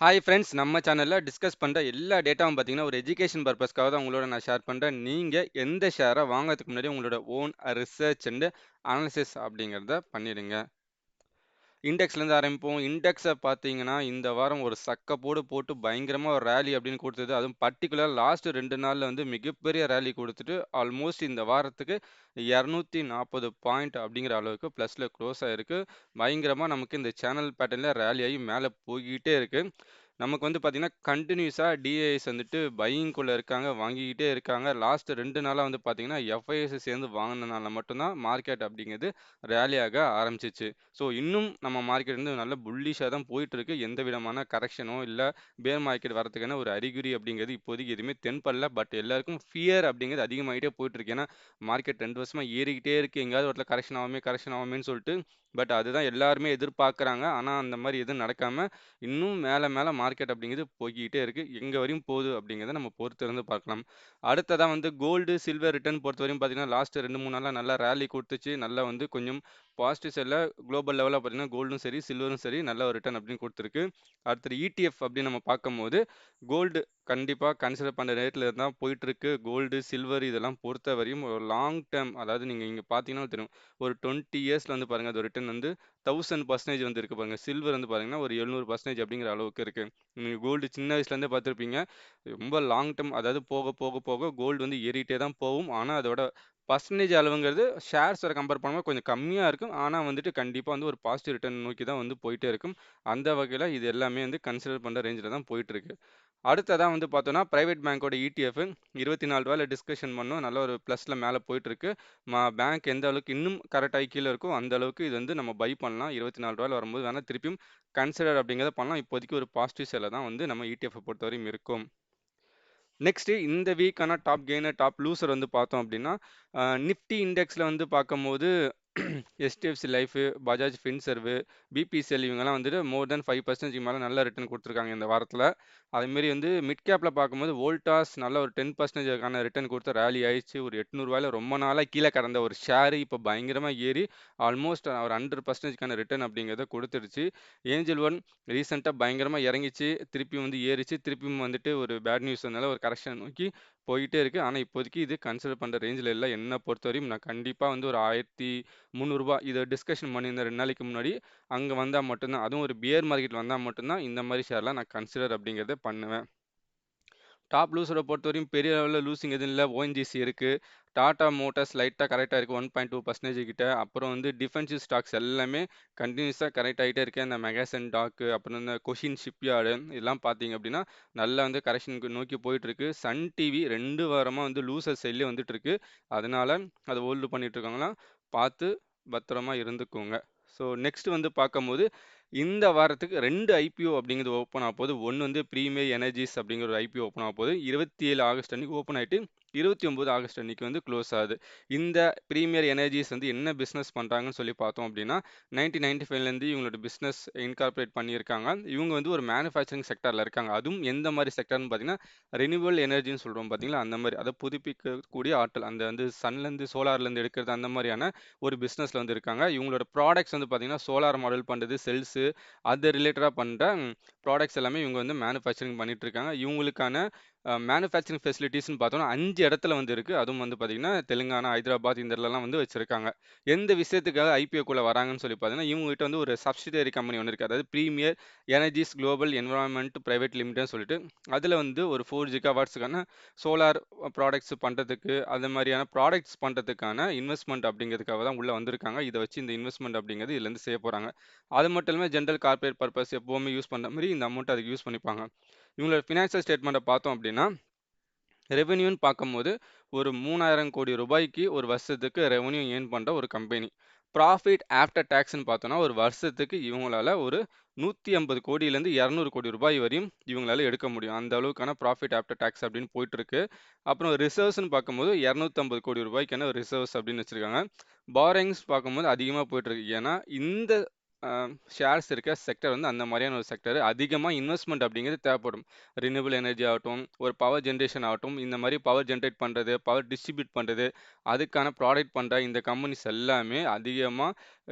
Hi friends, நம்ம சேனல்ல discuss பண்ற எல்லா டேட்டாவும் பார்த்தீங்கன்னா, ஒரு எஜுகேஷன் பர்ப்பஸ்க்காக தான் உங்களோட நான் ஷேர் பண்றேன். நீங்க எந்த ஷேர வாங்குறதுக்கு முன்னாடி உங்களோட ஓன் ரிசர்ச் அண்ட் அனாலிசிஸ் அப்படிங்கிறத பண்ணிடுங்க. இண்டெக்ஸ்லேருந்து ஆரம்பிப்போம். இண்டெக்ஸை பார்த்தீங்கன்னா, இந்த வாரம் ஒரு சக்கப்போடு போட்டு பயங்கரமா ஒரு ராலி அப்படின்னு குடுத்தது. அதுவும் பர்ட்டிகுலர் லாஸ்ட் 2 நாள்ல வந்து மிகப்பெரிய ராலி குடுத்துட்டு, ஆல்மோஸ்ட் இந்த வாரத்துக்கு 240 பாயிண்ட் அப்படிங்கிற அளவுக்கு ப்ளஸ்ல க்ளோஸ் ஆயிருக்கு. பயங்கரமா நமக்கு இந்த சேனல் பேட்டர்ன்ல ராலி ஆகி மேல போய்க்கிட்டே இருக்கு. நமக்கு வந்து பார்த்தீங்கன்னா, கன்டினியூஸா டிஐஎஸ் வந்துட்டு பையிங்குள்ள இருக்காங்க, வாங்கிக்கிட்டே இருக்காங்க. லாஸ்ட் 2 நாளா வந்து பார்த்தீங்கன்னா, எஃப்ஐஎஸ் சேர்ந்து வாங்குனனால மட்டும் தான் மார்க்கெட் அப்படிங்கிறது ராலி ஆக ஆரம்பிச்சுச்சு. ஸோ இன்னும் நம்ம மார்க்கெட் வந்து நல்ல புல்லிஷா தான் போயிட்டு இருக்கு. எந்த விதமான கரெக்ஷனோ இல்ல பேர் மார்க்கெட் வரதுக்கான ஒரு அறிகுறி அப்படிங்கிறது இப்போதைக்கு எதுவுமே தென்படல. பட் எல்லாருக்கும் ஃபியர் அப்படிங்கிறது அதிகமாயிட்டே போயிட்டு இருக்கு. ஏன்னா மார்க்கெட் 2 வருஷமா ஏறிக்கிட்டே இருக்கு. எங்கேயாவது ஒரு இடத்துல கரெக்ஷன் ஆகுமேன்னு சொல்லிட்டு. பட் அதுதான் எல்லாருமே எதிர்பார்க்குறாங்க. ஆனா அந்த மாரி எதுவும் நடக்காம இன்னும் மேல மேல மார்க்கெட் அப்படிங்கிறது போய்க்கிட்டே இருக்கு. எங்க வரையும் போகுது அப்படிங்கிறத நம்ம பொறுத்திருந்து பார்க்கலாம். அடுத்ததா வந்து கோல்டு, சில்வர் ரிட்டர்ன் பொறுத்தவரையும் பார்த்தீங்கன்னா, லாஸ்ட் 2, 3 நாளா நல்லா ராலி குடுத்துச்சு. நல்லா வந்து கொஞ்சம் பாசிட்டிவ் சைட்ல குளோபல் லெவல்ல பார்த்தீங்கன்னா, கோல்டும் சரி, சில்வரும் சரி நல்ல ஒரு ரிட்டர்ன் அப்படின்னு குடுத்துருக்கு. அடுத்தது இடிஎஃப் அப்படின்னு நம்ம பார்க்கும்போது, கோல்டு கண்டிப்பா கன்சிடர் பண்ற ரேட்ல தான் போயிட்டு இருக்கு. கோல்டு, சில்வர் இதெல்லாம் பொறுத்தவரையும் ஒரு லாங் டெர்ம் அதாவது நீங்க இங்க பார்த்தீங்கன்னா தெரியும். ஒரு 20 இயர்ஸ்ல வந்து பாருங்க, அதோட ரிட்டர்ன் வந்து 1000% வந்து இருக்கு பாருங்க. சில்வர் வந்து பாத்தீங்கன்னா ஒரு 700% அப்படிங்கிற அளவுக்கு இருக்கு. நீங்க கோல்டு சின்ன வயசுல இருந்தே பார்த்துருப்பீங்க. ரொம்ப லாங் டெர்ம் அதாவது போக போக போக கோல்டு வந்து ஏறிட்டே தான் போகும். ஆனா அதோட பர்சன்டேஜ் அளவுங்கிறது ஷேர்ஸோட கம்பேர் பண்ணும்போது கொஞ்சம் கம்மியா இருக்கும். ஆனா வந்துட்டு கண்டிப்பா வந்து ஒரு பாசிட்டிவ் ரிட்டர்ன் நோக்கி தான் வந்து போயிட்டே இருக்கும். அந்த வகையில இது எல்லாமே வந்து கன்சிடர் பண்ற ரேஞ்சில தான் போயிட்டு இருக்கு. அடுத்ததா வந்து பார்த்தோம்னா, பிரைவேட் பேங்கோட இடிஎஃப் ரூ. 24 டிஸ்கஷன் பண்ணோம். நல்ல ஒரு ப்ளஸ்ல மேல போயிட்டு இருக்கு. பேங்க் எந்த அளவுக்கு இன்னும் கரெக்ட் ஆகி கீழ இருக்கோ, அந்த அளவுக்கு இது வந்து நம்ம பை பண்ணலாம். ரூ. 24 வரும்போது வேணா திருப்பியும் கன்சிடர் அப்படிங்கிறத பண்ணலாம். இப்போதைக்கு ஒரு பாசிட்டிவ் சைட்ல தான் வந்து நம்ம இடிஎஃப் பொறுத்தவரையும் இருக்கும். நெக்ஸ்ட் இந்த வீக்கான டாப் கெய்னர், டாப் லூசர் வந்து பார்த்தோம் அப்படின்னா, நிஃப்டி இண்டெக்ஸ்ல வந்து பார்க்கும்போது HDFC life, Bajaj Finserv, BPCL இவங்கலாம் வந்துட்டு மோர் தென் 5% மேல நல்ல ரிட்டர்ன் குடுத்துருக்காங்க இந்த வாரத்துல. அதேமாரி வந்து மிட் கேப்ல பார்க்கும்போது வோல்டாஸ் நல்ல ஒரு 10%க்கான ரிட்டர்ன் குடுத்து ராலி ஆயிடுச்சு. ஒரு ரூ. 800 ரொம்ப நாளா கீழ கடந்த ஒரு ஷேர் இப்ப பயங்கரமா ஏறி ஆல்மோஸ்ட் ஒரு 100%க்கான ரிட்டர்ன் அப்படிங்கிறத குடுத்துருச்சு. ஏஞ்சல் ஒன் ரீசெண்டா பயங்கரமா இறங்கிச்சு. திருப்பியும் வந்து ஏறிச்சு. திருப்பியும் வந்துட்டு ஒரு பேட் நியூஸ் வந்தனால ஒரு கரெக்ஷன் நோக்கி போயிட்டே இருக்கு. ஆனா இப்போதைக்கு இது கன்சிடர் பண்ற ரேஞ்ச்ல இல்ல. என்ன பொறுத்தவரையும் நான் கண்டிப்பா வந்து ஒரு ரூ. 1300 இத டிஸ்கஷன் பண்ணியிருந்தேன் 2 நாளைக்கு முன்னாடி. அங்க வந்தா மட்டும் தான் அதுவும் ஒரு பியர் மார்க்கெட் வந்தா மட்டும் தான் இந்த மாரி ஷேர்லாம் நான் கன்சிடர் அப்படிங்கிறத பண்ணுவேன். டாப் லூசர பொறுத்தவரையும் பெரிய லெவல்ல லூசிங் எதுவும் இல்ல. ஓஎன்ஜிசி இருக்கு. டாடா மோட்டார்ஸ் லைட்டா கரெக்ட்டா இருக்கு. 1.2% கிட்ட. அப்புறம் வந்து டிஃபென்சிவ் ஸ்டாக்ஸ் எல்லாமே கன்டினியூஸா கரெக்ட் ஆயிட்டே இருக்கு. இந்த மெகாசன் டாக், அப்புறம் இந்த கொஷின் ஷிப்யார்டு இதெல்லாம் பார்த்தீங்க அப்படின்னா, நல்லா வந்து கரெக்ஷனுக்கு நோக்கி போயிட்டு இருக்கு. சன் டிவி 2 வாரமா வந்து லூசர் சைட்லயே வந்துட்டு இருக்கு. அதனால அத ஹோல்டு பண்ணிட்டு இருக்காங்களாம். பார்த்து பத்திரமா இருந்துக்கோங்க. ஸோ நெக்ஸ்ட் வந்து பார்க்கும்போது, இந்த வாரத்துக்கு 2 ஐபிஓ அப்படிங்கிறது ஓப்பன் ஆகப்போகுது. ஒண்ணு வந்து பிரீமியர் எனர்ஜீஸ் அப்படிங்கிற ஒரு ஐபிஓ ஓப்பன் ஆகப்போகுது. 27 ஆகஸ்ட் அன்னைக்கு ஓப்பன் ஆயிட்டு, 29 ஆகஸ்ட் அன்னைக்கு வந்து க்ளோஸ் ஆகுது. இந்த பிரீமியர் எனர்ஜீஸ் வந்து என்ன பிசினஸ் பண்றாங்கன்னு சொல்லி பார்த்தோம் அப்படின்னா, 1995லேருந்து இவங்களோட பிசினஸ் இன்கார்ப்பரேட் பண்ணியிருக்காங்க. இவங்க வந்து ஒரு மேனுஃபேக்சரிங் செக்டார்ல இருக்காங்க. அதுவும் எந்த மாரி செக்டார்ன்னு பார்த்தீங்கன்னா, ரெனியூவல் எனர்ஜின்னு சொல்றோம் பார்த்தீங்களா, அந்த மாரி. அத புதுப்பிக்கக்கூடிய ஆற்றல். அந்த வந்து சன்லேருந்து, சோலார்லேருந்து எடுக்கிறது அந்த மாரியான ஒரு பிசினஸ்ல வந்து இருக்காங்க. இவங்களோட ப்ராடக்ட்ஸ் வந்து பார்த்தீங்கன்னா, சோலார் மாடல் பண்றது, செல்ஸ் அது ரிலேட்டடா பண்ற ப்ராடக்ட்ஸ் எல்லாமே இவங்க வந்து மேனுஃபேக்சரிங் பண்ணிட்டு இருக்காங்க. இவங்களுக்கான மேனுஃபேக்சரிங் ஃபெசிலிட்டீஸ்ன்னு பார்த்தோம்னா 5 இடத்துல வந்து இருக்கு. அதுவும் வந்து பார்த்தீங்கன்னா, தெலுங்கானா, ஹைதராபாத் இந்த இடத்துலலாம் வந்து வச்சிருக்காங்க. எந்த விஷயத்துக்காக ஐபிஓக்குள்ள வராங்கன்னு சொல்லி பார்த்தீங்கன்னா, இவங்க கிட்ட வந்து ஒரு சப்சிடியரி கம்பெனி ஒண்ணு இருக்கு. அதாவது premier energies global environment private லிமிடெட்னு சொல்லிட்டு, அதுல வந்து ஒரு 4 ஜிகாவாட்ஸ்க்கான சோலார் ப்ராடக்ட்ஸ் பண்றதுக்கு, அது மாரியான ப்ராடக்ட்ஸ் பண்றதுக்கான இன்வெஸ்ட்மென்ட் அப்படிங்கிறதுக்காக தான் உள்ள வந்திருக்காங்க. இத வச்சு இந்த இன்வெஸ்ட்மென்ட் அப்படிங்கிறது இதுலேருந்து செய்ய போறாங்க. அது மட்டும் இல்லாம ஜெனரல் கார்ப்பரேட் பர்ப்பஸ் எப்பவுமே யூஸ் பண்ற மாரி இந்த அமௌண்ட் அதுக்கு யூஸ் பண்ணிப்பாங்க. இவங்களோட ஃபினான்ஷியல் ஸ்டேட்மெண்ட்ட பார்த்தோம் அப்படின்னா, ரெவென்யூன்னு பார்க்கும்போது ஒரு 3000 கோடி ரூபாய்க்கு ஒரு வருஷத்துக்கு ரெவென்யூ ஏர்ன் பண்ற ஒரு கம்பெனி. ப்ராஃபிட் ஆஃப்டர் டாக்ஸ்ன்னு பார்த்தோம்னா, ஒரு வருஷத்துக்கு இவங்களால ஒரு 150 கோடியிலேருந்து 200 கோடி ரூபாய் வரையும் இவங்களால எடுக்க முடியும். அந்த அளவுக்கான ப்ராஃபிட் ஆஃப்டர் டாக்ஸ் அப்படின்னு போயிட்டு இருக்கு. அப்புறம் ரிசர்வ்ஸ்ன்னு பார்க்கும்போது 250 கோடி ரூபாய்க்கான ரிசர்வ்ஸ் அப்படின்னு வச்சிருக்காங்க. பாரோயிங்ஸ் பார்க்கும்போது அதிகமா போயிட்டு இருக்கு. ஏன்னா இந்த ஷேர்ஸ் இருக்க செக்டர் வந்து அந்த மாதிரியான ஒரு செக்டர். அதிகமா இன்வெஸ்ட்மென்ட் அப்படிங்கிறது தேவைப்படும். ரினியூவல் எனர்ஜி ஆகட்டும், ஒரு பவர் ஜெனரேஷன் ஆகட்டும், இந்த மாதிரி பவர் ஜெனரேட் பண்றது, பவர் டிஸ்ட்ரிபியூட் பண்றது, அதுக்கான ப்ராடக்ட் பண்ற இந்த கம்பெனிஸ் எல்லாமே அதிகமா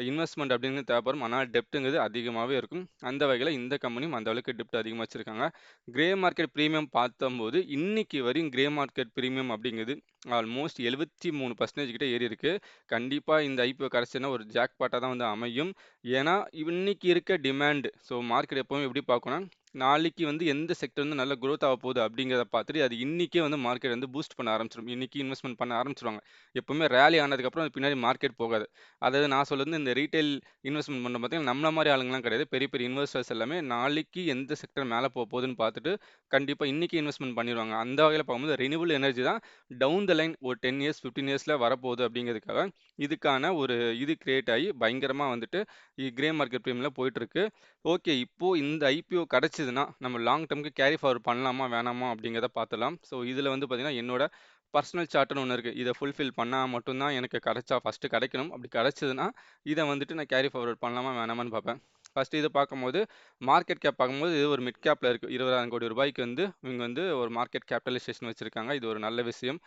இன்வெஸ்ட்மெண்ட் அப்படிங்கிறது தேவைப்படும். ஆனால் டெப்ட்டுங்கிறது அதிகமாகவே இருக்கும். அந்த வகையில் இந்த கம்பெனியும் அந்த அளவுக்கு டெப்ட் அதிகமாக வச்சுருக்காங்க. கிரே மார்க்கெட் ப்ரீமியம் பார்த்தம்போது இன்னைக்கு வரையும் கிரே மார்க்கெட் ப்ரீமியம் அப்படிங்கிறது ஆல்மோஸ்ட் 73% கிட்ட ஏறி இருக்கு. கண்டிப்பாக இந்த ஐபிஓ கிடச்சுன்னா ஒரு ஜாக்பாட்டாக தான் வந்து அமையும். ஏன்னா இன்னைக்கு இருக்க டிமாண்ட், ஸோ மார்க்கெட் எப்போவுமே எப்படி பார்க்கணும், நாளைக்கு வந்து எந்த செக்டர் வந்து நல்ல growth ஆக போகுது அப்படிங்கிறத பார்த்துட்டு அது இன்னைக்கே வந்து மார்க்கெட் வந்து பூஸ்ட் பண்ண ஆரம்பிச்சிடும். இன்னைக்கு இன்வெஸ்ட்மெண்ட் பண்ண ஆரம்பிச்சிருவாங்க. எப்பவுமே ரேலி ஆனதுக்கப்புறம் பின்னாடி மார்க்கெட் போகாது. அதாவது நான் சொல்றது இந்த ரீட்டைல் இன்வெஸ்ட்மெண்ட் பண்ண பார்த்தீங்கன்னா நம்மள மாதிரி ஆளுங்கலாம் கிடையாது. பெரிய பெரிய இன்வெஸ்டர்ஸ் எல்லாமே நாளைக்கு எந்த செக்டர் மேலே போகுதுன்னு பார்த்துட்டு கண்டிப்பாக இன்னைக்கு இன்வெஸ்ட்மெண்ட் பண்ணிடுவாங்க. அந்த வகையில் பார்க்கும்போது ரினியூவல் எனர்ஜி தான் டவுன் த லைன் ஒரு 10 இயர்ஸ் 15 இயர்ஸில் வரப்போகுது அப்படிங்கிறதுக்காக இதுக்கான ஒரு இது கிரியேட் ஆகி பயங்கரமாக வந்துட்டு கிரே மார்க்கெட் ப்ரீமியமில் போயிட்டு இருக்கு. ஓகே, இப்போ இந்த ஐபிஓ கிடைச்சதுன்னா நம்ம லாங் டர்முக்கு கேரி ஃபார்வர்ட் பண்ணலாமா வேணாமா அப்படிங்கிறத பார்த்துலாம். ஸோ இதில் வந்து பார்த்தீங்கன்னா என்னோட பர்சனல் சார்ட்னு ஒன்று இருக்குது. இதை ஃபுல்ஃபில் பண்ணால் மட்டும்தான் எனக்கு கிடைச்சா ஃபஸ்ட்டு கிடைக்கணும். அப்படி கிடைச்சதுன்னா இதை வந்துட்டு நான் கேரி ஃபார்வர்ட் பண்ணலாமா வேணாமான்னு பார்ப்பேன். ஃபஸ்ட்டு இது பார்க்கும்போது மார்க்கெட் கேப் பார்க்கும்போது இது ஒரு மிட் கேப்பில் இருக்குது. 20,000 கோடி ரூபாய்க்கு வந்து இவங்க வந்து ஒரு மார்க்கெட் கேபிட்டலைசேஷன் வச்சுருக்காங்க. இது ஒரு நல்ல விஷயம்.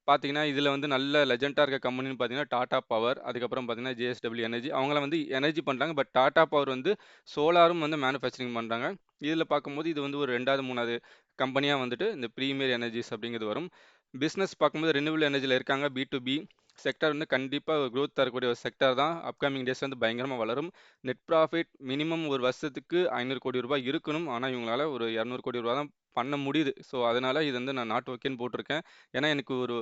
பார்த்தீங்கன்னா இதில் வந்து நல்ல லெஜெண்டாக இருக்க கம்பெனின்னு பார்த்தீங்கன்னா டாடா பவர், அதுக்கப்புறம் பார்த்தீங்கன்னா ஜேஎஸ்டபிள்யூ எனர்ஜி. அவங்களாம் வந்து எனர்ஜி பண்ணுறாங்க. பட் டாடா பவர் வந்து சோலாரும் வந்து மேனுஃபேக்சரிங் பண்ணுறாங்க. இதில் பார்க்கும்போது இது வந்து ஒரு 2வது 3வது கம்பெனியாக வந்துட்டு இந்த ப்ரீமியர் எனர்ஜிஸ் அப்படிங்கிறது வரும். பிஸ்னஸ் பார்க்கும்போது ரினியூவல் எனர்ஜியில் இருக்காங்க. பி2பி செக்டர் வந்து கண்டிப்பாக growth தரக்கூடிய ஒரு செக்டர் தான். அப்கமிங் டேஸ் வந்து பயங்கரமாக வளரும். நெட் ப்ராஃபிட் மினிமம் ஒரு வருஷத்துக்கு 500 கோடி ரூபாய் இருக்கணும். ஆனால் இவங்களால ஒரு 200 கோடி ரூபா தான் பண்ண முடியுது. ஸோ அதனால இது வந்து நான் நாட் ஓகேன்னு போட்டிருக்கேன். ஏன்னா எனக்கு ஒரு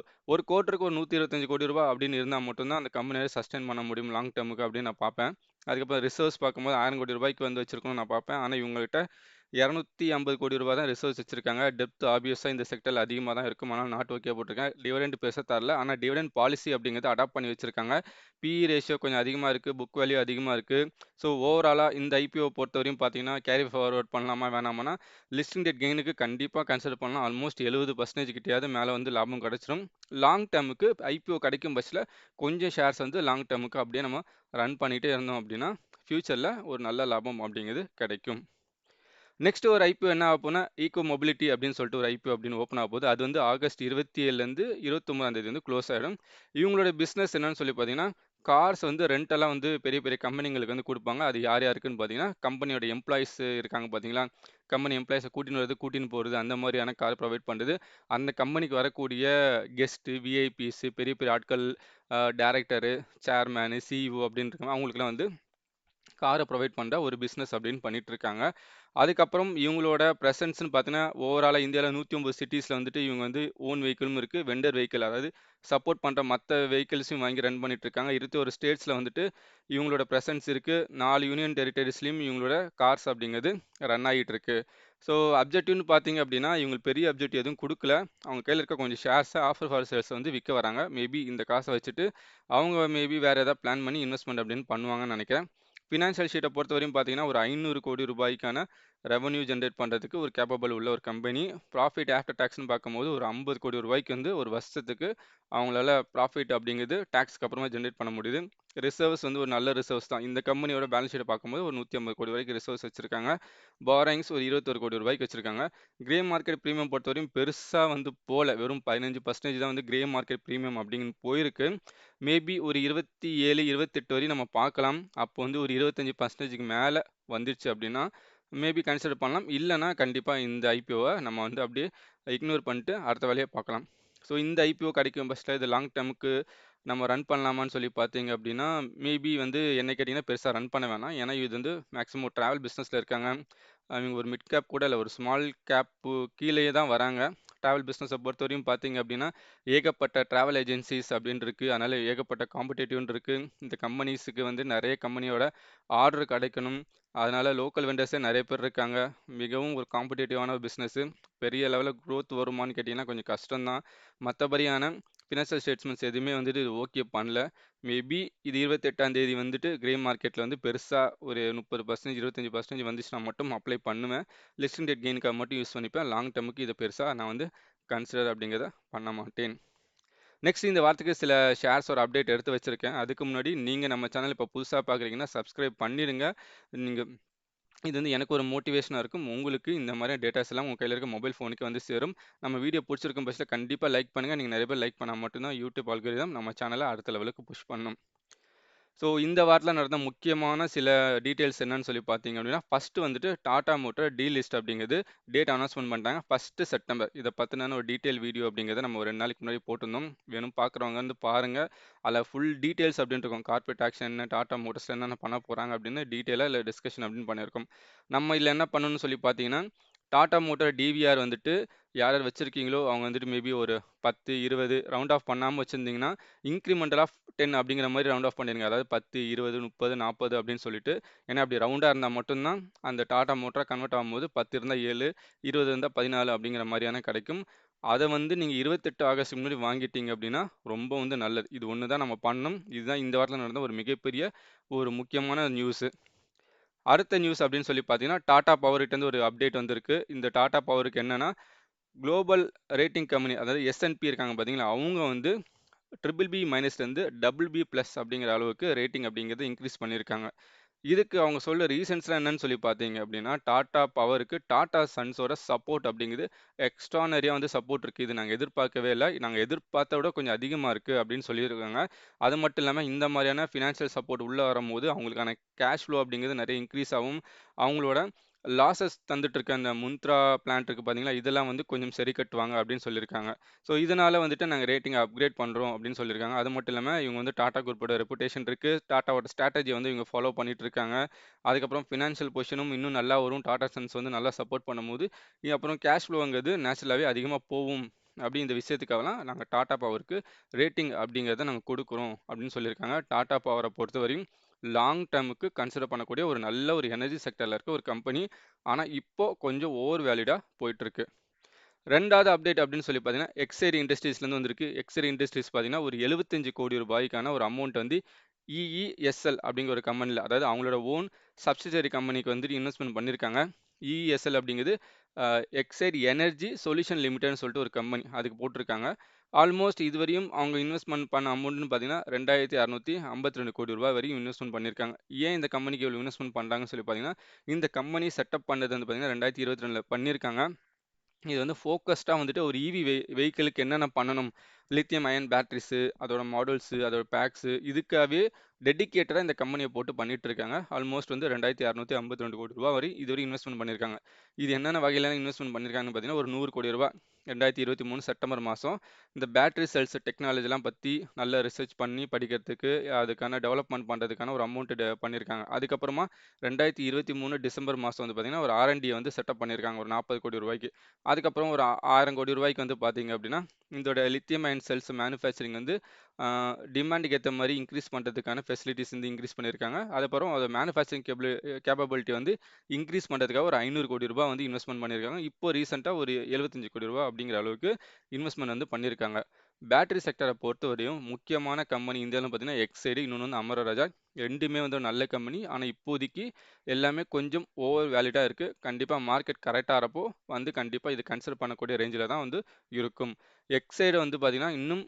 குவார்ட்டருக்கு ஒரு 125 கோடி ரூபாய் அப்படின்னு இருந்தால் மட்டும்தான் அந்த கம்பெனியை சஸ்டெயின் பண்ண முடியும் லாங் டேர்முக்கு அப்படின்னு நான் பார்ப்பேன். அதுக்கப்புறம் ரிசர்வ்ஸ் பார்க்கும்போது 1000 கோடி ரூபாய்க்கு வந்து வச்சிருக்கணும்னு நான் பார்ப்பேன். ஆனால் இவங்ககிட்ட 250 கோடி ரூபாய் தான் ரிசர்வ்ஸ் வச்சிருக்காங்க. டெப்த் ஆப்வியஸாக இந்த செக்டரில் அதிகமாக தான் இருக்கும். ஆனால் நாட் ஓகே போட்டிருக்கேன். டிவிடெண்ட் பெருசாக தரல. ஆனால் டிவிடெண்ட் பாலிசி அப்படிங்கிறது அடாப்ட் பண்ணி வச்சிருக்காங்க. பிஇ ரேஷியோ கொஞ்சம் அதிகமாக இருக்குது. புக் வேல்யூ அதிகமாக இருக்குது. ஸோ ஓவராலாக இந்த ஐபிஓ பொறுத்தவரையும் பார்த்தீங்கன்னா கேரி ஃபார்வர்ட் பண்ணலாமா வேணாமான்னா லிஸ்டிங் டேட் கெயினுக்கு கண்டிப்பாக கன்சிடர் பண்ணலாம். ஆல்மோஸ்ட் 70% கிட்டேயாவது மேலே வந்து லாபம் கிடைச்சிடும். லாங் டேர்முக்கு ஐபிஓ கிடைக்கும் பட்சத்தில் கொஞ்சம் ஷேர்ஸ் வந்து லாங் டேர்முக்கு அப்படியே நம்ம ரன் பண்ணிகிட்டே இருந்தோம் அப்படின்னா ஃப்யூச்சரில் ஒரு நல்ல லாபம் அப்படிங்கிறது கிடைக்கும். நெக்ஸ்ட் ஒரு ஐபிஓ என்ன ஆக போனா ஈகோ மொபிலிட்டி அப்படின்னு சொல்லிட்டு ஒரு ஐபிஓ அப்படின்னு ஓப்பன் ஆக போகுது. அது வந்து ஆகஸ்ட் 27லேருந்து 29ஆம் தேதி வந்து க்ளோஸ் ஆகிடும். இவங்களோட பிஸ்னஸ் என்னன்னு சொல்லி பார்த்தீங்கன்னா கார்ஸ் வந்து ரெண்டெல்லாம் வந்து பெரிய பெரிய கம்பெனிங்களுக்கு வந்து கொடுப்பாங்க. அது யார் யாருக்குன்னு பார்த்தீங்கன்னா கம்பெனியோட எம்ப்ளாயிஸ் இருக்காங்க பார்த்தீங்களா, கம்பெனி எம்ப்ளாயிஸை கூட்டின்னு வரது கூட்டின்னு போகிறது அந்த மாதிரியான கார் ப்ரொவைட் பண்ணுறது. அந்த கம்பெனிக்கு வரக்கூடிய கெஸ்ட்டு விஐபிஸ் பெரிய பெரிய ஆட்கள், டேரக்டரு, சேர்மேனு, சிஇஓ அப்படின்னு இருக்காங்க அவங்களுக்குலாம் வந்து காரை ப்ரொவைட் பண்ணுற ஒரு பிஸ்னஸ் அப்படின்னு பண்ணிட்டு இருக்காங்க. அதுக்கப்புறம் இவங்களோட ப்ரெசன்ஸ்னு பார்த்தீங்கன்னா ஓவராலாக இந்தியாவில் 109 சிட்டிஸில் வந்துட்டு இவங்க வந்து ஓன் வெஹிக்கிளும் இருக்குது. வெண்டர் வெஹிக்கிள் அதாவது சப்போர்ட் பண்ணுற மற்ற வெஹிக்கிள்ஸையும் வாங்கி ரன் பண்ணிட்டு இருக்காங்க. 21 ஸ்டேட்ஸில் வந்துட்டு இவங்களோட ப்ரெசன்ஸ் இருக்குது. 4 யூனியன் டெரிட்டரிஸ்லையும் இவங்களோட கார்ஸ் அப்படிங்கிறது ரன் ஆகிட்டு இருக்கு. ஸோ அப்ஜெக்டிவ்னு பார்த்தீங்க அப்படின்னா இவங்களுக்கு பெரிய அப்ஜெக்டிவ் எதுவும் கொடுக்கல. அவங்க கையில் இருக்க கொஞ்சம் ஷேர்ஸை ஆஃபர் ஃபார் சேல்ஸ் வந்து விற்க வராங்க. மேபி இந்த காசை வச்சுட்டு அவங்க மேபி வேறு ஏதாவது பிளான் பண்ணி இன்வெஸ்ட்மெண்ட் அப்படின்னு பண்ணுவாங்கன்னு நினைக்கிறேன். ஃபினான்ஷியல் ஷீட்டை பொறுத்தவரையும் பார்த்தீங்கன்னா ஒரு 500 கோடி ரூபாய்க்கான ரெவன்யூ ஜென்ரேட் பண்ணுறதுக்கு ஒரு கேப்பபிள் உள்ள ஒரு கம்பெனி. ப்ராஃபிட் ஆஃப்டர் டேக்ஸ்னு பார்க்கும்போது ஒரு 50 கோடி ரூபாய்க்கு வந்து ஒரு வருஷத்துக்கு அவங்களால ப்ராஃபிட் அப்படிங்கிறது டேக்ஸ்க்கு அப்புறமா ஜென்ரேட் பண்ண முடியுது. ரிசர்வ்ஸ் வந்து ஒரு நல்ல ரிசர்வ்ஸ் தான். இந்த கம்பெனியோட பேலன்ஸ் ஷீட்டை பார்க்கும்போது ஒரு 150 கோடி வரைக்கும் ரிசர்வ்ஸ் வச்சிருக்காங்க. பாரோயிங்ஸ் ஒரு 21 கோடி ரூபாய்க்கு வச்சிருக்காங்க. கிரே மார்க்கெட் ப்ரீமியம் பொறுத்தவரையும் பெருசாக வந்து போல, வெறும் 15% தான் வந்து கிரே மார்க்கெட் ப்ரீமியம் அப்படின்னு போயிருக்கு. மேபி ஒரு 27 28 வரையும் நம்ம பார்க்கலாம். அப்போ வந்து ஒரு 25%க்கு மேலே வந்துருச்சு அப்படின்னா மேபி கன்சிடர் பண்ணலாம். இல்லைனா கண்டிப்பாக இந்த ஐபிஓவை நம்ம வந்து அப்படியே இக்னோர் பண்ணிட்டு அடுத்த வேலையை பார்க்கலாம். ஸோ இந்த ஐபிஓ கிடைக்கும் பட்சத்தில் இது லாங் டேர்முக்கு நம்ம ரன் பண்ணலாமான்னு சொல்லி பார்த்தீங்க அப்படின்னா மேபி வந்து என்ன கேட்டிங்கன்னா பெருசாக ரன் பண்ண வேணாம். ஏன்னா இது வந்து மேக்ஸிமம் ஒரு ட்ராவல் பிஸ்னஸில் இருக்காங்க. அவங்க ஒரு மிட் கேப் கூட இல்லை, ஒரு ஸ்மால் கேப்பு கீழேயே தான் வராங்க. ட்ராவல் பிஸ்னஸை பொறுத்தவரையும் பார்த்தீங்க அப்படின்னா ஏகப்பட்ட ட்ராவல் ஏஜென்சிஸ் அப்படின்னு இருக்குது. அதனால் ஏகப்பட்ட காம்படேட்டிவ்னு இருக்குது. இந்த கம்பெனிஸுக்கு வந்து நிறைய கம்பெனியோட ஆர்டர் கிடைக்கணும். அதனால் லோக்கல் வெண்டர்ஸே நிறைய பேர் இருக்காங்க. மிகவும் ஒரு காம்படேட்டிவான ஒரு பிஸ்னஸ்ஸு. பெரிய லெவலில் க்ரோத் வருமானு கேட்டிங்கன்னா கொஞ்சம் கஷ்டம்தான். மற்றபடியான ஃபினான்ஷியல் ஸ்டேட்மெண்ட்ஸ் எதுவுமே வந்துட்டு இது ஓகே பண்ணல. மேபி இது 28ஆம் தேதி வந்துட்டு கிரே மார்க்கெட்டில் வந்து பெருசாக ஒரு 30% 25% வந்துச்சுன்னா மட்டும் அப்ளை பண்ணுவேன். லிஸ்டிங் டேட் கெயினுக்காக மட்டும் யூஸ் பண்ணிப்பேன். லாங் டேர்முக்கு இதை பெருசாக நான் வந்து கன்சிடர் அப்படிங்கிறத பண்ண மாட்டேன். நெக்ஸ்ட் இந்த வாரத்துக்கு சில ஷேர்ஸோட அப்டேட் எடுத்து வச்சிருக்கேன். அதுக்கு முன்னாடி நீங்கள் நம்ம சேனல் இப்போ புதுசாக பார்க்குறீங்கன்னா சப்ஸ்கிரைப் பண்ணிடுங்க. நீங்கள் இது வந்து எனக்கு ஒரு மோட்டிவேஷனாக இருக்கும். உங்களுக்கு இந்த மாதிரி டேட்டாஸ் எல்லாம் உங்கள் கையில் இருக்க மொபைல் ஃபோனுக்கு வந்து சேரும். நம்ம வீடியோ பிடிச்சிருக்கும் பட்சத்தில் கண்டிப்பாக லைக் பண்ணுங்கள். நீங்கள் நிறைய பேர் லைக் பண்ணால் மட்டும்தான் யூடியூப் அல்காரிதம் நம்ம சேனலை அடுத்த லெவலுக்கு புஷ் பண்ணும். ஸோ இந்த வாரத்தில் நடந்த முக்கியமான சில டீட்டெயில்ஸ் என்னன்னு சொல்லி பார்த்தீங்க அப்படின்னா, ஃபர்ஸ்ட் வந்துட்டு டாடா மோட்டார் டீலிஸ்ட் அப்படிங்கிறது டேட் அனௌன்ஸ்மெண்ட் பண்ணிட்டாங்க. 1 செப்டம்பர். இதை பற்றின ஒரு டீட்டெயில் வீடியோ அப்படிங்கிறத நம்ம ஒரு 2 நாளைக்கு முன்னாடி போட்டிருந்தோம். வேணும் பார்க்குறவங்க வந்து பாருங்க. அதில் ஃபுல் டீட்டெயில்ஸ் அப்படின்னு இருக்கும். கார்ப்பரேட் ஆக்ஷன் என்ன, டாடா மோட்டர்ஸ் என்னென்ன பண்ண போகிறாங்க அப்படின்னு டீட்டெயிலாக இல்லை டிஸ்கஷன் அப்படின்னு பண்ணியிருக்கோம். நம்ம இதில் என்ன பண்ணணும்னு சொல்லி பார்த்தீங்கன்னா, டாடா மோட்டார் டிவிஆர் வந்துட்டு யார் யார் வச்சிருக்கீங்களோ அவங்க வந்துட்டு மேபி ஒரு 10, 20 ரவுண்ட் ஆஃப் பண்ணாமல் வச்சுருந்தீங்கன்னா, இன்க்ரிமெண்டல் ஆஃப் 10 அப்படிங்கிற மாதிரி ரவுண்ட் ஆஃப் பண்ணிடுங்க. அதாவது 10, 20, 30, 40 அப்படின்னு சொல்லிட்டு. ஏன்னா அப்படி ரவுண்டாக இருந்தால் மட்டும்தான் அந்த டாடா மோட்டராக கன்வெர்ட் ஆகும்போது 10 இருந்தால் 7, 20 இருந்தால் 14 அப்படிங்கிற மாதிரியான கிடைக்கும். அதை வந்து நீங்கள் 28 ஆகஸ்ட் முன்னாடி வாங்கிட்டீங்க அப்படின்னா ரொம்ப வந்து நல்லது. இது ஒன்று தான் நம்ம பண்ணணும். இதுதான் இந்த வாரத்தில் நடந்த ஒரு மிகப்பெரிய ஒரு முக்கியமான நியூஸு. அடுத்த நியூஸ் அப்படின்னு சொல்லி பார்த்தீங்கன்னா, டாடா பவர்கிட்டேருந்து ஒரு அப்டேட் வந்திருக்கு. இந்த டாடா பவருக்கு என்னன்னா, குளோபல் ரேட்டிங் கம்பெனி அதாவது எஸ்என்பி இருக்காங்க பார்த்தீங்களா, அவங்க வந்து BBB மைனஸ்லேருந்து BB ப்ளஸ் அப்படிங்கிற அளவுக்கு ரேட்டிங் அப்படிங்கிறது இன்க்ரீஸ் பண்ணியிருக்காங்க. இதுக்கு அவங்க சொல்ல ரீசன்ஸ்லாம் என்னன்னு சொல்லி பார்த்தீங்க அப்படின்னா, டாடா பவருக்கு டாடா சன்ஸோட சப்போர்ட் அப்படிங்கிறது எக்ஸ்ட்ரானரியாக வந்து சப்போர்ட் இருக்குது. இது நாங்கள் எதிர்பார்க்கவே இல்லை. நாங்கள் எதிர்பார்த்த விட கொஞ்சம் அதிகமாக இருக்குது அப்படின்னு சொல்லியிருக்காங்க. அது மட்டும் இல்லாமல் இந்த மாதிரியான ஃபினான்ஷியல் சப்போர்ட் உள்ளே வரும்போது அவங்களுக்கான கேஷ் ஃப்ளோ அப்படிங்கிறது நிறைய இன்க்ரீஸ் ஆகும். அவங்களோட லாஸஸ் தந்துட்டு இருக்க அந்த முந்த்ரா பிளான்ட் இருக்குது பார்த்தீங்களா, இதெல்லாம் வந்து கொஞ்சம் சரி கட்டுவாங்க அப்படின்னு சொல்லியிருக்காங்க. ஸோ இதனால வந்துட்டு நாங்கள் ரேட்டிங் அப்கிரேட் பண்ணுறோம் அப்படின்னு சொல்லியிருக்காங்க. அது மட்டும் இல்லாமல் இவங்க வந்து டாடா குரூப்போட ரெப்புடேஷன் இருக்குது. டாட்டாவோட ஸ்ட்ராட்டஜி வந்து இவங்க ஃபாலோ பண்ணிட்டு இருக்காங்க. அதுக்கப்புறம் ஃபினான்ஷியல் பொசிஷனும் இன்னும் நல்லா வரும். டாடா சன்ஸ் வந்து நல்லா சப்போர்ட் பண்ணும்போது அப்புறம் கேஷ் ஃப்ளோங்கிறது நேச்சுரலாகவே அதிகமாக போகும். அப்படி இந்த விஷயத்துக்காகலாம் நாங்கள் டாடா பவருக்கு ரேட்டிங் அப்படிங்கிறத நாங்கள் கொடுக்குறோம் அப்படின்னு சொல்லியிருக்காங்க. டாடா பவரை பொறுத்தவரையும் லாங் டேர்முக்கு கன்சிடர் பண்ணக்கூடிய ஒரு நல்ல ஒரு எனர்ஜி செக்டரில் இருக்க ஒரு கம்பெனி. ஆனால் இப்போ கொஞ்சம் ஓவர் வேலிடாக போயிட்டுருக்கு. ரெண்டாவது அப்டேட் அப்படின்னு சொல்லி பார்த்தீங்கன்னா, எக்ஸைரி இண்டஸ்ட்ரீஸ்லேருந்து வந்திருக்கு. எக்ஸைரி இண்டஸ்ட்ரீஸ் பார்த்தீங்கன்னா, ஒரு 75 கோடி ரூபாய்க்கான ஒரு அமௌண்ட் வந்து இஇஎஸ்எல் அப்படிங்கிற ஒரு கம்பெனியில், அதாவது அவங்களோட ஓன் சப்சிடரி கம்பெனிக்கு வந்துட்டு இன்வெஸ்ட்மெண்ட் பண்ணியிருக்காங்க. இஇஎஸ்எல் அப்படிங்கிறது எக்ஸைட் எனர்ஜி சொல்யூஷன் லிமிடெட்னு சொல்லிட்டு ஒரு கம்பெனி அதுக்கு போட்டிருக்காங்க. ஆல்மோஸ்ட் இதுவரையும் அவங்க இன்வெஸ்ட்மெண்ட் பண்ண அமௌண்ட்னு பார்த்தீங்கன்னா 2652 கோடி ரூபாய் வரையும் இன்வெஸ்ட்மெண்ட் பண்ணியிருக்காங்க. ஏன் இந்த கம்பெனிக்கு இவ்வளோ இன்வெஸ்ட்மெண்ட் பண்ணுறாங்கன்னு சொல்லி பார்த்தீங்கன்னா, இந்த கம்பெனி செட்டப் பண்ணது வந்து பார்த்தீங்கன்னா 2022 பண்ணியிருக்காங்க. இது வந்து ஃபோக்கஸ்டாக வந்துட்டு ஒரு இவி வெஹிக்கிளுக்கு என்னென்ன பண்ணணும், லித்தியம் அயன் பேட்டரிஸு, அதோட மாடல்ஸு, அதோட பேக்ஸு, இதுக்காகவே டெடிகேட்டடாக இந்த கம்பெனியை போட்டு பண்ணிட்டு இருக்காங்க. ஆல்மோஸ்ட் வந்து 2652 கோடி ரூபா வரை இதுவரை இன்வெஸ்ட்மெண்ட் பண்ணியிருக்காங்க. இது என்னென்ன வகையில இன்வெஸ்ட்மெண்ட் பண்ணியிருக்காங்கன்னு பார்த்தீங்கன்னா, ஒரு 100 கோடி ரூபா 2023 செப்டம்பர் மாதம் இந்த பேட்டரி செல்ஸ் டெக்னாலஜிலாம் பற்றி நல்ல ரிசர்ச் பண்ணி படிக்கிறதுக்கு, அதுக்கான டெவலப்மெண்ட் பண்ணுறதுக்கான ஒரு அமௌண்ட் பண்ணியிருக்காங்க. அதுக்கப்புறமா 2023 டிசம்பர் மாதம் வந்து பார்த்தீங்கன்னா, ஒரு ஆர்என்டியை வந்து செட்டப் பண்ணியிருக்காங்க ஒரு 40 கோடி ரூபாய்க்கு. அதுக்கப்புறம் ஒரு 1000 கோடி ரூபாய்க்கு வந்து பார்த்தீங்க அப்படின்னா, இதோட லித்தியம் அயன் செல்ஸ் மேனுஃபேக்சரிங் வந்து டிமாண்டுக்கு ஏற்ற மாதிரி இன்க்ரீஸ் பண்ணுறதுக்கான ஃபெசிலிட்டிஸ் வந்து இன்க்ரீஸ் பண்ணியிருக்காங்க. அதுக்கப்புறம் அதை மேனுஃபேக்சரிங் கேப்பபிலிட்டி வந்து இன்க்ரீஸ் பண்ணுறதுக்காக ஒரு 500 கோடி ரூபாய் வந்து இன்வெஸ்ட்மெண்ட் பண்ணியிருக்காங்க. இப்போ ரீசெண்டாக ஒரு 75 கோடி ரூபாய் அப்படிங்கிற அளவுக்கு இன்வெஸ்ட்மெண்ட் வந்து பண்ணியிருக்காங்க. பேட்டரி செக்டரை பொறுத்தவரையும் முக்கியமான கம்பெனி இந்தியாவில் பார்த்தீங்கன்னா எக்ஸைடு, இன்னொன்று வந்து அமரா ராஜா. ரெண்டுமே வந்து ஒரு நல்ல கம்பெனி. ஆனால் இப்போதைக்கு எல்லாமே கொஞ்சம் ஓவர் வேலிடாக இருக்குது. கண்டிப்பாக மார்க்கெட் கரெக்டாக ஆகிறப்போ வந்து கண்டிப்பாக இது கன்சிடர் பண்ணக்கூடிய ரேஞ்சில் தான் வந்து இருக்கும். எக்ஸைடு வந்து பார்த்திங்கன்னா இன்னும்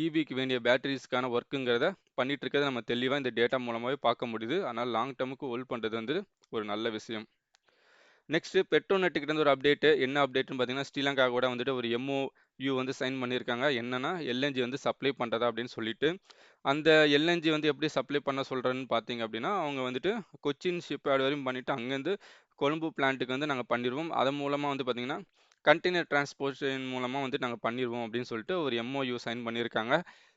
இவிக்கு வேண்டிய பேட்டரிஸ்க்கான ஒர்க்குங்கிறத பண்ணிட்டு இருக்கிறத நம்ம தெளிவாக இந்த டேட்டா மூலமாகவே பார்க்க முடியுது. அதனால் லாங் டேர்முக்கு ஹோல்ட் பண்ணுறது வந்து ஒரு நல்ல விஷயம். நெக்ஸ்ட் பெட்ரோநெட்டுக்கிட்ட ஒரு அப்டேட். என்ன அப்டேட்னு பார்த்தீங்கன்னா, ஸ்ரீலங்கா கூட வந்துட்டு ஒரு எம்ஓயு வந்து சைன் பண்ணியிருக்காங்க. என்னன்னா எல்என்ஜி வந்து சப்ளை பண்ணுறதா அப்படின்னு சொல்லிட்டு. அந்த எல்என்ஜி வந்து எப்படி சப்ளை பண்ண சொல்கிறேன்னு பார்த்தீங்க அப்படின்னா, அவங்க வந்துட்டு கொச்சின் ஷிப்யார்டு வரையும் பண்ணிவிட்டு அங்கேருந்து கொழும்பு பிளான்ட்டுக்கு வந்து நாங்கள் பண்ணிடுவோம். அதன் மூலமாக வந்து பார்த்தீங்கன்னா, கண்டெய்னர் டிரான்ஸ்போர்ட்டேஷன் மூலமாக வந்து நாங்கள் பண்ணிடுவோம் அப்படின்னு சொல்லிட்டு ஒரு எம்ஓயு சைன் பண்ணியிருக்காங்க.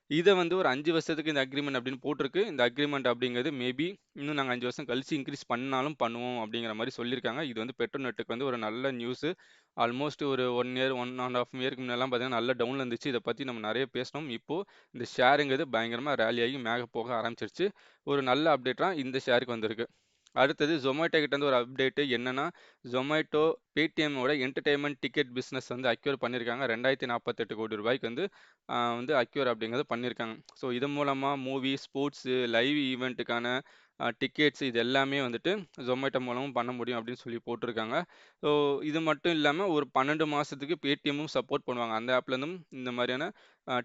இதை வந்து ஒரு 5 வருஷத்துக்கு இந்த அக்ரிமெண்ட் அப்படின்னு போட்டிருக்கு. இந்த அக்ரிமெண்ட் அப்படிங்கிறது மேபி இன்னும் நாங்கள் 5 வருஷம் கழிச்சு இன்க்ரீஸ் பண்ணாலும் பண்ணுவோம் அப்படிங்கிற மாதிரி சொல்லியிருக்காங்க. இது வந்து பெட்ரோநெட்டுக்கு வந்து ஒரு நல்ல நியூஸு. ஆல்மோஸ்ட் ஒரு 1 இயர் 1.5 இயருக்கு முன்னெல்லாம் பார்த்தீங்கன்னா நல்ல டவுனில் இருந்துச்சு. இதை பற்றி நம்ம நிறைய பேசினோம். இப்போது இந்த ஷேருங்கிறது பயங்கரமாக ரேலி ஆகி மேலே போக ஆரம்பிச்சிருச்சு. ஒரு நல்ல அப்டேட்டாக இந்த ஷேருக்கு வந்திருக்கு. அடுத்தது Zomato கிட்டேருந்து ஒரு அப்டேட்டு என்னன்னா, Zomato பேடிஎம்மோட என்டர்டெயின்மெண்ட் டிக்கெட் பிஸ்னஸ் வந்து அக்யூர் பண்ணியிருக்காங்க. 2048 கோடி ரூபாய்க்கு வந்து அக்யூர் அப்படிங்கிறத பண்ணியிருக்காங்க. ஸோ இது மூலமாக மூவி, ஸ்போர்ட்ஸு, லைவ் ஈவெண்ட்டுக்கான டிக்கெட்ஸ் இது எல்லாமே வந்துட்டு Zomato மூலமும் பண்ண முடியும் அப்படின்னு சொல்லி போட்டிருக்காங்க. ஸோ இது மட்டும் இல்லாமல் ஒரு 12 மாதத்துக்கு பேடிஎம்மும் சப்போர்ட் பண்ணுவாங்க. அந்த ஆப்லேருந்தும் இந்த மாதிரியான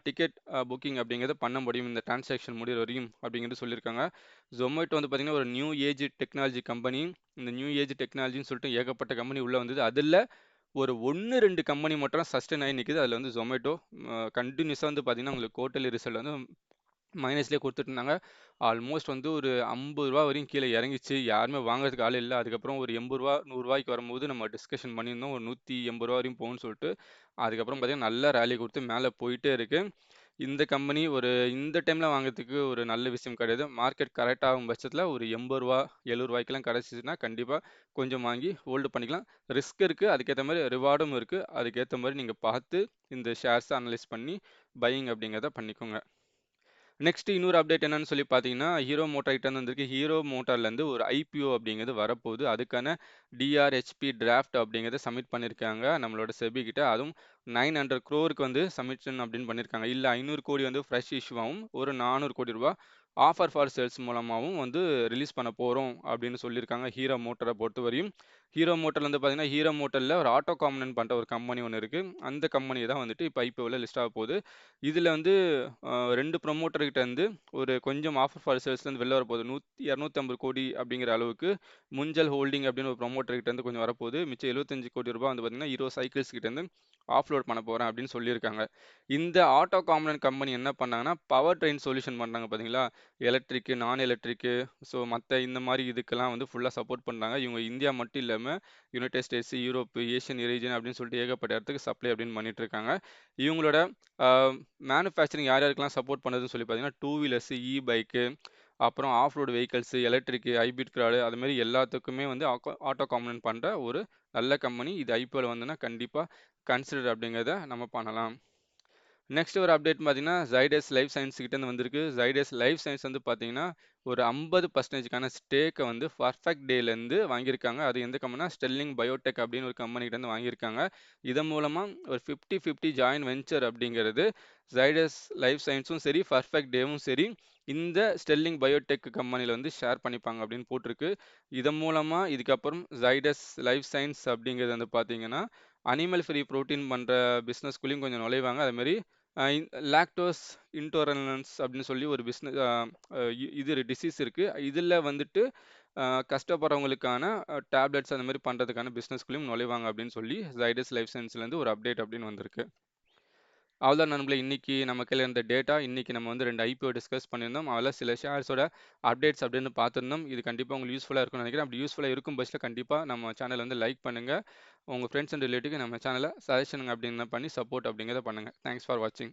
டிக்கெட் புக்கிங் அப்படிங்கிறத பண்ண முடியும் இந்த டிரான்சாக்ஷன் முடிகிற வரையும் அப்படிங்கிறது சொல்லியிருக்காங்க. Zomato வந்து பார்த்தீங்கன்னா ஒரு நியூ ஏஜ் டெக்னாலஜி கம்பெனி. இந்த நியூ ஏஜ் டெக்னாலஜின்னு சொல்லிட்டு ஏகப்பட்ட கம்பெனி உள்ளே வந்தது. அதில் ஒரு 1, 2 கம்பெனி மட்டும் சஸ்டெயின் ஆகி நிற்குது. அதில் வந்து Zomato கண்டினியூஸாக வந்து பார்த்தீங்கன்னா உங்களுக்கு குவார்ட்டர்லி ரிசல்ட் வந்து மைனஸ்லேயே கொடுத்துட்டு இருந்தாங்க. ஆல்மோஸ்ட் வந்து ஒரு ரூ. 50 வரையும் கீழே இறங்கிச்சு. யாருமே வாங்குறதுக்கு ஆள் இல்ல. அதுக்கப்புறம் ஒரு ரூ. 80 ரூ. 100 வரும்போது நம்ம டிஸ்கஷன் பண்ணியிருந்தோம். ஒரு ரூ. 180 வரையும் போகும்னு சொல்லிட்டு. அதுக்கப்புறம் பார்த்தீங்கன்னா, நல்ல ரேலி கொடுத்து மேலே போயிட்டே இருக்கு. இந்த கம்பெனி இந்த டைம்ல வாங்குறதுக்கு ஒரு நல்ல விஷயம் கிடையாது. மார்க்கெட் கரெக்ட் ஆகும் பட்சத்தில ஒரு ரூ. 80 ரூ. 70 கிடைச்சிச்சுன்னா, கண்டிப்பா கொஞ்சம் வாங்கி ஹோல்டு பண்ணிக்கலாம். ரிஸ்க் இருக்கு. அதுக்கேத்த மாரி ரிவார்டும் இருக்கு. அதுக்கேத்த மாரி நீங்க பார்த்து இந்த ஷேர்ஸ அனலைஸ் பண்ணி பையிங் அப்படிங்கிறத பண்ணிக்கோங்க. நெக்ஸ்ட் இன்னொரு அப்டேட் என்னன்னு சொல்லி பார்த்தீங்கன்னா, ஹீரோ மோட்டார் கிட்டேருந்து வந்திருக்கு. ஹீரோ மோட்டார்லேருந்து ஒரு ஐபிஓ அப்படிங்கிறது வரப்போகுது. அதுக்கான டிஆர்ஹெச்பி டிராஃப்ட் அப்படிங்கிறத சப்மிட் பண்ணியிருக்காங்க நம்மளோட செபி கிட்ட. அதுவும் 900 க்ரோருக்கு வந்து சப்மிஷன் அப்படின்னு பண்ணியிருக்காங்க. இல்ல 500 கோடி வந்து ஃப்ரெஷ் இஷ்யூவாவும், ஒரு 400 கோடி ரூபா ஆஃபர் ஃபார் சேல்ஸ் மூலமாவும் வந்து ரிலீஸ் பண்ண போறோம் அப்படின்னு சொல்லியிருக்காங்க. ஹீரோ மோட்டார பொறுத்தவரையும். ஹீரோ மோட்டார்ல வந்து பார்த்தீங்கன்னா, ஹீரோ மோட்டார்ல ஒரு ஆட்டோ காம்பனன்ட் பண்ற ஒரு கம்பெனி ஒண்ணு இருக்கு. அந்த கம்பெனி தான் வந்துட்டு இப்ப ஐபிஓல லிஸ்ட் ஆக போகுது. இதுல வந்து 2 ப்ரமோட்டர் கிட்ட இருந்து ஒரு கொஞ்சம் ஆஃபர் ஃபார் சேல்ஸ்லேருந்து வெளில வரப்போகுது. 250 கோடி அப்படிங்கிற அளவுக்கு முஞ்சல் ஹோல்டிங் அப்படின்னு ஒரு ப்ரமோட்டர் கிட்ட இருந்து கொஞ்சம் வரப்போகுது. மிச்சம் 75 கோடி ரூபாய் வந்து பார்த்தீங்கன்னா, ஹீரோ சைக்கிள்ஸ் கிட்ட இருந்து ஆஃப்லோட் பண்ண போறேன் அப்படின்னு சொல்லியிருக்காங்க. இந்த ஆட்டோ காம்பனன்ட் கம்பெனி என்ன பண்ணாங்கன்னா, பவர் ட்ரெயின் சொல்யூஷன் பண்றாங்க பார்த்தீங்களா? எலக்ட்ரிக், நான் எலக்ட்ரிக் ஸோ மத்த இந்த மாரி இதுக்கெல்லாம் வந்து ஃபுல்லா சப்போர்ட் பண்றாங்க. இவங்க இந்தியா மட்டும் இல்லாம United states, Europe, Asian region அப்படின்னு சொல்லிட்டு ஏகப்பட்ட இடத்துக்கு சப்ளை அப்படின்னு பண்ணிட்டு இருக்காங்க. இவங்களோட ஆ மேனுஃபேக்சரிங் யார் யாருக்கெல்லாம் சப்போர்ட் பண்ணுதுன்னு சொல்லி பார்த்தீங்கன்னா, டூ வீலர்ஸ், பைக்கு, அப்புறம் off road vehicles, electric, hybrid car அது மாரி எல்லாத்துக்குமே வந்து ஆட்டோ காம்பனன்ட் பண்ற ஒரு நல்ல கம்பெனி. இது ஐபிஓல வந்துன்னா கண்டிப்பா கன்சிடர் அப்படிங்கிறத நம்ம பண்ணலாம். நெக்ஸ்ட் ஒரு அப்டேட் பார்த்தீங்கன்னா, ஜைடஸ் லைஃப் சயன்ஸ் கிட்டேருந்து வந்திருக்கு. ஜைடஸ் லைஃப் சயன்ஸ் வந்து பார்த்தீங்கன்னா, ஒரு 50% ஸ்டேக்க வந்து பர்ஃபெக்ட் டேலேருந்து வாங்கியிருக்காங்க. அது எந்த கம்பெனினா, ஸ்டெர்லிங் பயோடெக் அப்படின்னு ஒரு கம்பெனி கிட்டேருந்து வாங்கியிருக்காங்க. இதன் மூலமா ஒரு 50-50 ஜாயின்ட் வென்ச்சர் அப்படிங்கிறது ஜைடஸ் லைஃப் சயன்ஸும் சரி, பர்ஃபெக்ட் டேவும் சரி, இந்த ஸ்டெர்லிங் பயோடெக் கம்பெனில வந்து ஷேர் பண்ணிப்பாங்க அப்படின்னு போட்டிருக்கு. இதன் மூலமா இதுக்கப்புறம் ஜைடஸ் லைஃப் சயன்ஸ் அப்படிங்கிறது வந்து பார்த்தீங்கன்னா, அனிமல் ஃப்ரீ புரோட்டீன் பண்ற பிசினஸ்குள்ளேயும் கொஞ்சம் நுழைவாங்க. அது மாரி லாக்டோஸ் இன்டாலரன்ஸ் அப்படின்னு சொல்லி ஒரு பிஸ்னஸ் இது டிசீஸ் இருக்கு. இதுல வந்துட்டு கஷ்டப்படுறவங்களுக்கான டேப்லெட்ஸ் அந்த மாதிரி பண்றதுக்கான பிசினஸ்குள்ளேயும் நுழைவாங்க அப்படின்னு சொல்லி ஜைடஸ் லைஃப் சயின்ஸ்லேருந்து ஒரு அப்டேட் அப்படின்னு வந்திருக்கு. அவ்வளோதான் நண்பர்களே, இன்னைக்கு நம்ம கையில் இருந்த டேட்டா. இன்னைக்கு நம்ம வந்து 2 ஐபிஓ டிஸ்கஸ் பண்ணியிருந்தோம். அதில் சில ஷேர்ஸோட அப்டேட்ஸ் அப்படின்னு பார்த்துருந்தோம். இது கண்டிப்பாக உங்களுக்கு யூஸ்ஃபுல்லாக இருக்கும்னு நினைக்கிறேன். அப்படி யூஸ்ஃபுல்லாக இருக்கும் பட்சத்தில் கண்டிப்பாக நம்ம சேனலை வந்து லைக் பண்ணுங்க. உங்கள் ஃப்ரெண்ட்ஸ் அண்ட் ரிலேட்டிவ்க்கு நம்ம சேனலை சஜஷனுங்க அப்படின்னு பண்ணி சப்போர்ட் அப்படிங்கிறத பண்ணுங்க. தேங்க்ஸ் ஃபார் வாட்சிங்.